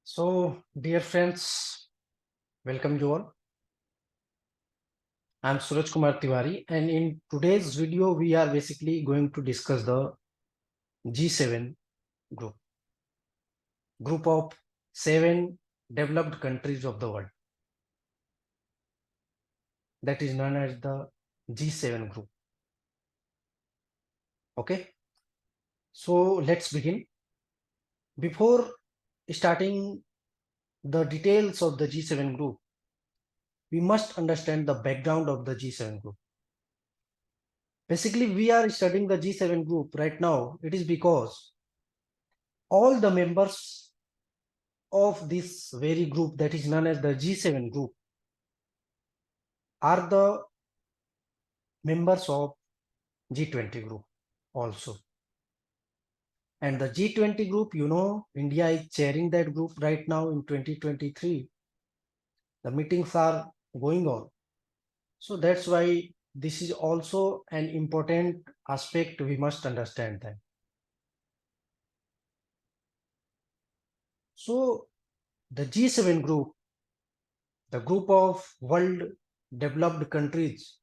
So, dear friends, welcome you all. I'm Suraj Kumar Tiwari, and in today's video, we are basically going to discuss the G7 group, group of 7 developed countries of the world. That is known as the G7 group. Okay, so let's begin. Before starting the details of the G7 group, we must understand the background of the G7 group. Basically, we are studying the G7 group right now. It is because all the members of this very group that is known as the G7 group are the members of G20 group also. And the G20 group, India is chairing that group right now in 2023. The meetings are going on. So that's why this is also an important aspect we must understand that. So the G7 group, the group of world developed countries,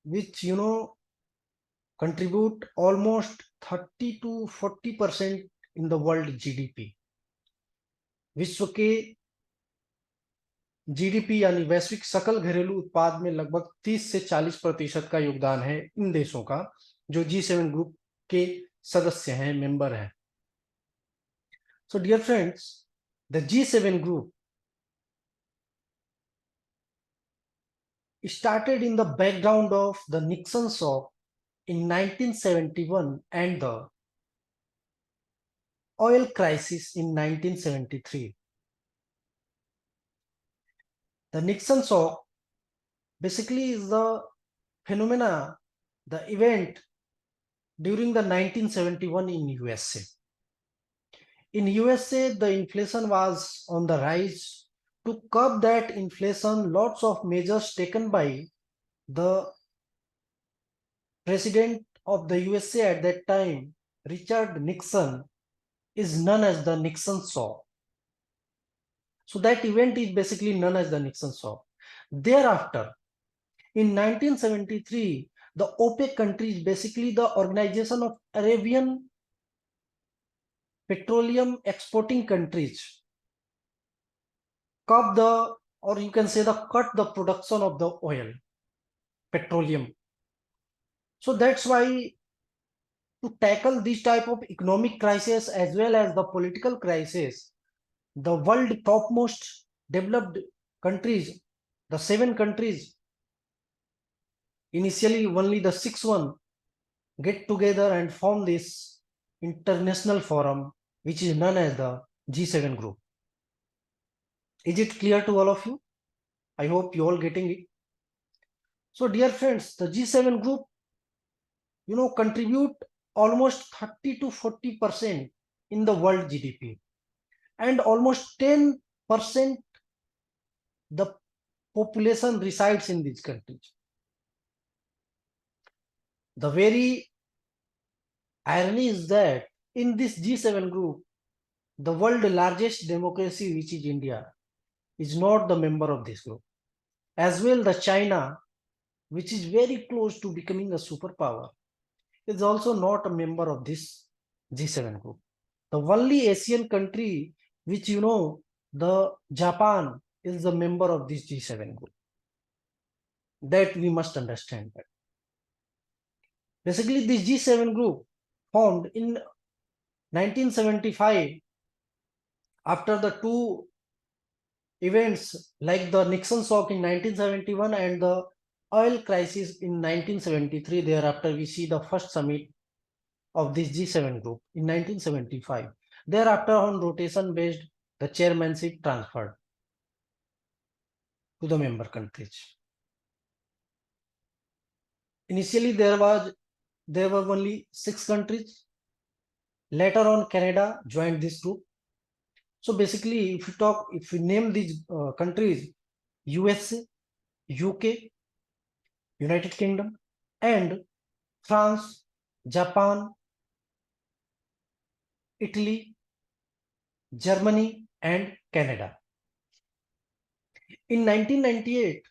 which contribute almost 30 to 40% in the world GDP. विश्व के GDP यानी वैश्विक सकल घरेलू उत्पाद में लगभग 30 से 40% का योगदान है इन देशों का जो G7 ग्रुप के सदस्य हैं, मेंबर हैं. So dear friends, the G7 group started in the background of the Nixon shock in 1971 and the oil crisis in 1973. The Nixon shock basically is the phenomena, the event during the 1971 in USA. In USA, the inflation was on the rise. To curb that inflation, lots of measures taken by the president of the USA at that time, Richard Nixon, is known as the Nixon shock. So that event is basically known as the Nixon shock. Thereafter, in 1973, the OPEC countries, basically the Organization of Arabian Petroleum Exporting Countries, cut the production of the oil, petroleum. So that's why to tackle this type of economic crisis as well as the political crisis, the world topmost developed countries, the 7 countries, initially only the 6th one, get together and form this international forum, which is known as the G7 group. Is it clear to all of you? I hope you all getting it. So dear friends, the G7 group, contribute almost 30 to 40% in the world GDP, and almost 10% the population resides in these countries. The very irony is that in this G7 group, the world largest democracy, which is India, is not the member of this group. As well, the China, which is very close to becoming a superpower, is also not a member of this G7 group. The only Asian country which the Japan is the member of this G7 group. That we must understand that. Basically, this G7 group formed in 1975 after the two events like the Nixon shock in 1971 and the oil crisis in 1973. Thereafter, we see the first summit of this G7 group in 1975. Thereafter, on rotation based, the chairmanship transferred to the member countries. Initially, there were only 6 countries. Later on, Canada joined this group. So basically, if we name these countries, USA, UK, United Kingdom, and France, Japan, Italy, Germany, and Canada. In 1998,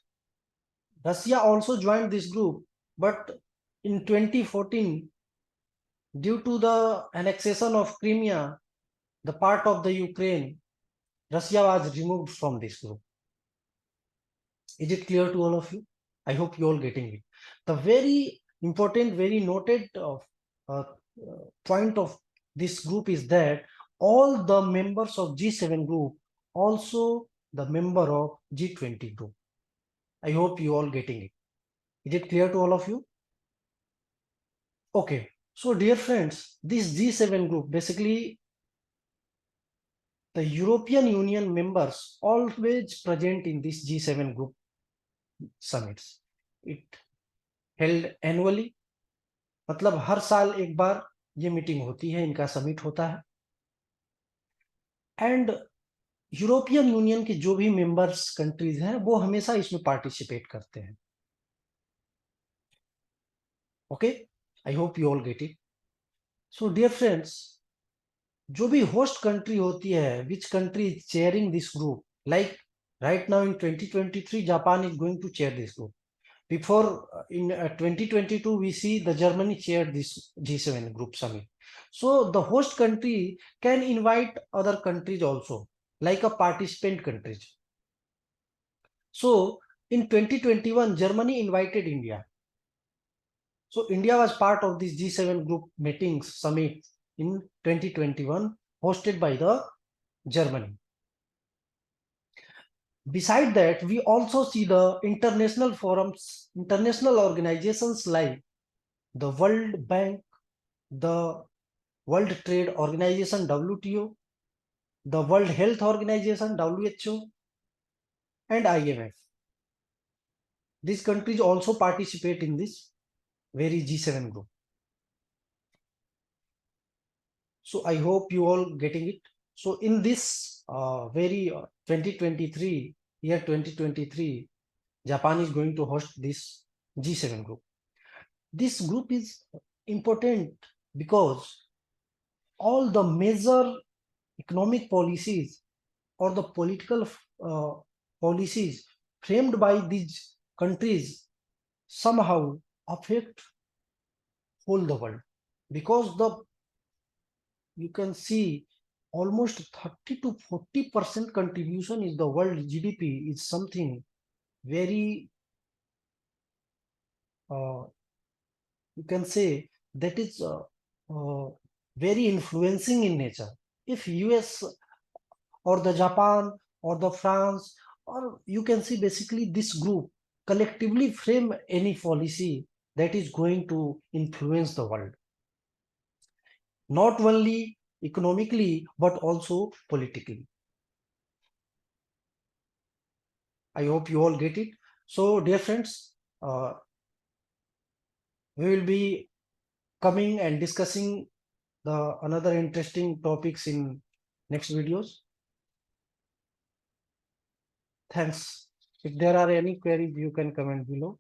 Russia also joined this group, but in 2014, due to the annexation of Crimea, the part of the Ukraine, Russia was removed from this group. Is it clear to all of you? I hope you all getting it. The very important, very noted point of this group is that all the members of G7 group also the member of G20 group. I hope you all getting it. Is it clear to all of you? Okay. So dear friends, this G7 group, basically the European Union members always present in this G7 group summits. It held annually, मतलब हर साल एक बार ये meeting होती है, इनका summit होता है. And European union के जो भी मेंबर्स कंट्रीज हैं वो हमेशा इसमें पार्टिसिपेट करते हैं. Okay, I hope you all get it. So dear friends, जो भी होस्ट कंट्री होती है, which country is chairing this group, like right now in 2023 Japan is going to chair this group. Before in 2022, we see the Germany chaired this G7 group summit. So the host country can invite other countries also, like a participant countries. So in 2021, Germany invited India. So India was part of this G7 group meetings summit in 2021, hosted by the Germany. Beside that, we also see the international forums, international organizations like the World Bank, the World Trade Organization WTO, the World Health Organization WHO, and IMF. These countries also participate in this very G7 group. So I hope you all getting it. So in this very 2023, year 2023, Japan is going to host this G7 group. This group is important because all the major economic policies or the political policies framed by these countries somehow affect whole the world, because you can see almost 30 to 40% contribution is the world GDP is something very you can say that is very influencing in nature. If US or the Japan or the France, or you can see basically this group collectively frame any policy that is going to influence the world, not only economically but also politically. I hope you all get it. So dear friends, we will be coming and discussing the another interesting topics in next videos. Thanks. If there are any queries, you can comment below.